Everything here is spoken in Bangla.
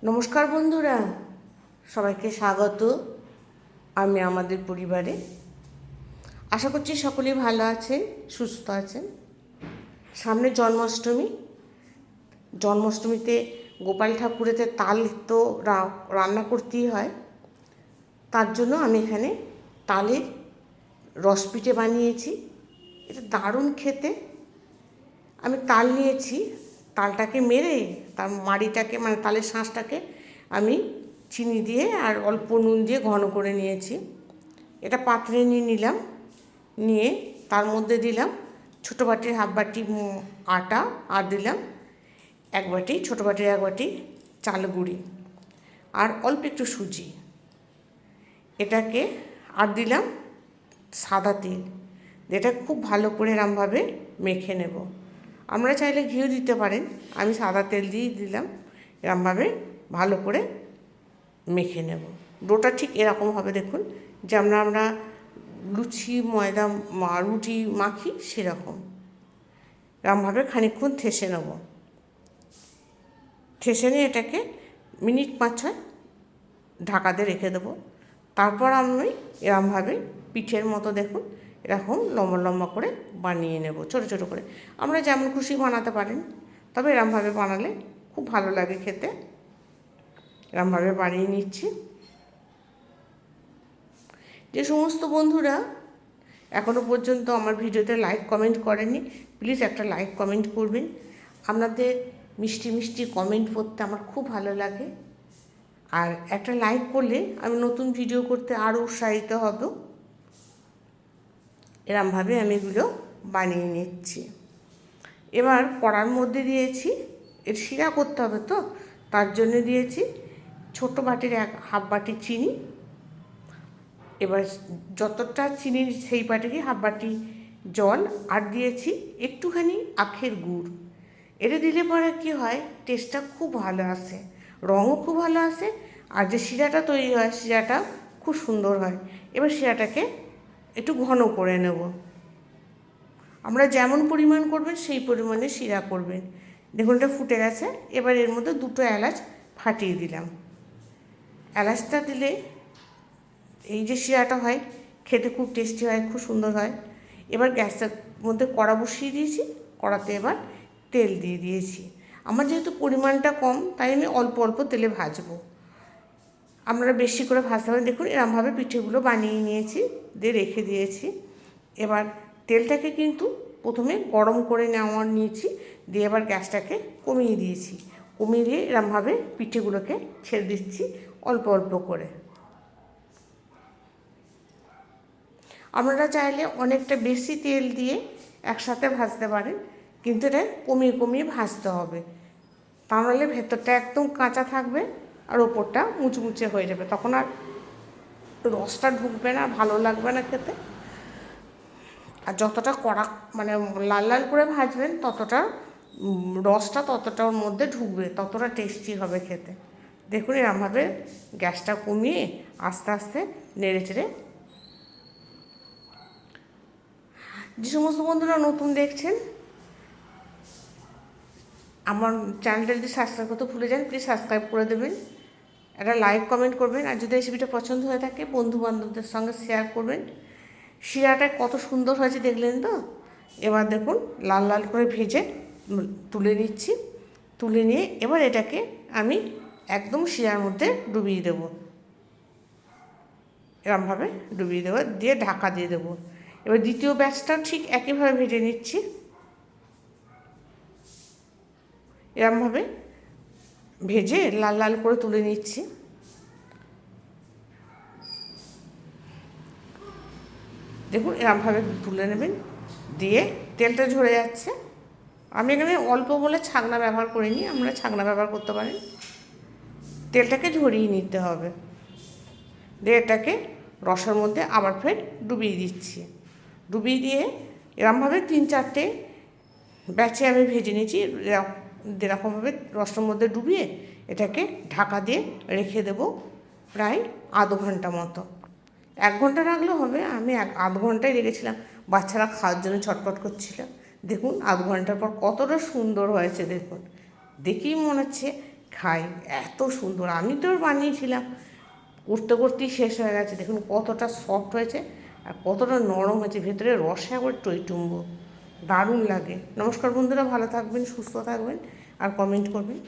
নমস্কার বন্ধুরা, সবাইকে স্বাগত। আমি আমাদের পরিবারে আশা করছি সকলেই ভালো আছেন, সুস্থ আছেন। সামনে জন্মাষ্টমীতে গোপাল ঠাকুরেতে তাল তো রান্না করতেই হয়। তার জন্য আমি এখানে তালের রস পিঠে বানিয়েছি। এটা দারুণ খেতে। আমি তাল নিয়েছি, তালটাকে মেরে তার মাড়িটাকে মানে তালের শাঁসটাকে আমি চিনি দিয়ে আর অল্প নুন দিয়ে ঘন করে নিয়েছি। এটা পাত্রে নিয়ে নিলাম, নিয়ে তার মধ্যে দিলাম ছোটো বাটির হাফ বাটি আটা, আর দিলাম ছোটো বাটির এক বাটি চাল গুঁড়ি আর অল্প একটু সুজি। এটাকে আর দিলাম সাদা তেল, যেটা খুব ভালো করে এরমভাবে মেখে নেব। আমরা চাইলে ঘিও দিতে পারেন, আমি সাদা তেল দিয়েই দিলাম। এরমভাবে ভালো করে মেখে নেব। ডোটা ঠিক এরকম হবে, দেখুন যে আমরা লুচি রুটি মাখি সেরকম। এরমভাবে খানিকক্ষণ ঠেসে নেব। ঠেসে নিয়ে এটাকে মিনিট 5-6 ঢাকা দিয়ে রেখে দেবো। তারপর আমি এরমভাবে পিঠের মতো দেখুন এরকম লম্বা লম্বা করে বানিয়ে নেব, ছোটো ছোটো করে। আমরা যেমন খুশি বানাতে পারেন, তবে এরমভাবে বানালে খুব ভালো লাগে খেতে। এরমভাবে বানিয়ে নিচ্ছি। যে সমস্ত বন্ধুরা এখনও পর্যন্ত আমার ভিডিওতে লাইক কমেন্ট করেননি, প্লিজ একটা লাইক কমেন্ট করবেন। আপনাদের মিষ্টি মিষ্টি কমেন্ট পড়তে আমার খুব ভালো লাগে। আর একটা লাইক করলে আমি নতুন ভিডিও করতে আরও উৎসাহিত হব। এরমভাবে আমি এগুলো বানিয়ে নিচ্ছি। এবার কড়ার মধ্যে দিয়েছি, এর শিরা করতে হবে তো, তার জন্য দিয়েছি ছোটো বাটির হাফ বাটি চিনি। এবার যতটা চিনি সেই বাটিরই হাফ বাটি জল, আর দিয়েছি একটুখানি আখের গুড়। এটা দিলে পরে কি হয়, টেস্টটা খুব ভালো আসে, রঙও খুব ভালো আসে, আর যে শিরাটা তৈরি হয় শিরাটা খুব সুন্দর হয়। এবার শিরাটাকে একটু ঘন করে নেব। আমরা যেমন পরিমাণ করবেন সেই পরিমাণে শিরা করবেন। দেখুন এটা ফুটে গেছে। এবার এর মধ্যে 2টো এলাচ ফাটিয়ে দিলাম। এলাচটা দিলে এই যে শিরাটা হয় খেতে খুব টেস্টি হয়, খুব সুন্দর হয়। এবার গ্যাসের মধ্যে কড়া বসিয়ে দিয়েছি, কড়াতে এবার তেল দিয়ে দিয়েছি। আমার যেহেতু পরিমাণটা কম, তাই আমি অল্প অল্প তেলে ভাজবো। আপনারা বেশি করে ভাজতে পারেন। দেখুন এরমভাবে পিঠেগুলো বানিয়ে নিয়েছি, দিয়ে রেখে দিয়েছি। এবার তেলটাকে কিন্তু প্রথমে গরম করে নিয়েছি, দিয়ে এবার গ্যাসটাকে কমিয়ে দিয়েছি। কমিয়ে দিয়ে এরমভাবে পিঠেগুলোকে ছেড়ে দিচ্ছি অল্প অল্প করে। আপনারা চাইলে অনেকটা বেশি তেল দিয়ে একসাথে ভাজতে পারেন, কিন্তু এটা কমিয়ে কমিয়ে ভাজতে হবে, তা নাহলে ভেতরটা একদম কাঁচা থাকবে আর ওপরটা মুচমুচে হয়ে যাবে, তখন আর রসটা ঢুকবে না, ভালো লাগবে না খেতে। আর যতটা কড়া মানে লাল লাল করে ভাজবেন ততটা রসটা ততটা ওর মধ্যে ঢুকবে, ততটা টেস্টি হবে খেতে। দেখুন এরমভাবে গ্যাসটা কমিয়ে আস্তে আস্তে নেড়ে চেড়ে। যে সমস্ত বন্ধুরা নতুন দেখছেন, আমার চ্যানেলটা যদি সাবস্ক্রাইব করতে ভুলে যান, প্লিজ সাবস্ক্রাইব করে দেবেন, একটা লাইক কমেন্ট করবেন, আর যদি রেসিপিটা পছন্দ হয়ে থাকে বন্ধুবান্ধবদের সঙ্গে শেয়ার করবেন। শিরাটা কত সুন্দর হয়েছে দেখলেন তো। এবার দেখুন লাল লাল করে ভেজে তুলে নিচ্ছি। তুলে নিয়ে এবার এটাকে আমি একদম শিরার মধ্যে ডুবিয়ে দেবো। এরমভাবে ডুবিয়ে দেবো, দিয়ে ঢাকা দিয়ে দেবো। এবার দ্বিতীয় ব্যাচটাও ঠিক একইভাবে ভেজে নিচ্ছি। এরমভাবে ভেজে লাল লাল করে তুলে নিচ্ছি। দেখুন এরমভাবে তুলে নেবেন, দিয়ে তেলটা ঝরে যাচ্ছে। আমি এখানে অল্প বলে ছাকনা ব্যবহার করিনি, আমরা ছাকনা ব্যবহার করতে পারেন। তেলটাকে ঝরিয়ে নিতে হবে, দিয়ে এটাকে রসের মধ্যে আবার ফের ডুবিয়ে দিচ্ছি। ডুবিয়ে দিয়ে এরমভাবে 3-4টে ব্যাচে আমি ভেজে নিয়েছি। এরকমভাবে রসের মধ্যে ডুবিয়ে এটাকে ঢাকা দিয়ে রেখে দেবো প্রায় আধ ঘন্টা মতো। 1 ঘন্টা রাখলেও হবে, আমি আধ ঘন্টায় রেখেছিলাম, বাচ্চারা খাওয়ার জন্য ছটফট করছিল। দেখুন আধ ঘন্টার পর কতটা সুন্দর হয়েছে, দেখুন দেখেই মনে হচ্ছে খাই। এত সুন্দর, আমি তো বানিয়েছিলাম, করতে করতেই শেষ হয়ে গেছে। দেখুন কতটা সফট হয়েছে আর কতটা নরম হয়েছে, ভেতরে রসে একবার টইটুম্বো, দারুণ লাগে। নমস্কার বন্ধুরা, ভালো থাকবেন, সুস্থ থাকবেন আর কমেন্ট করবেন।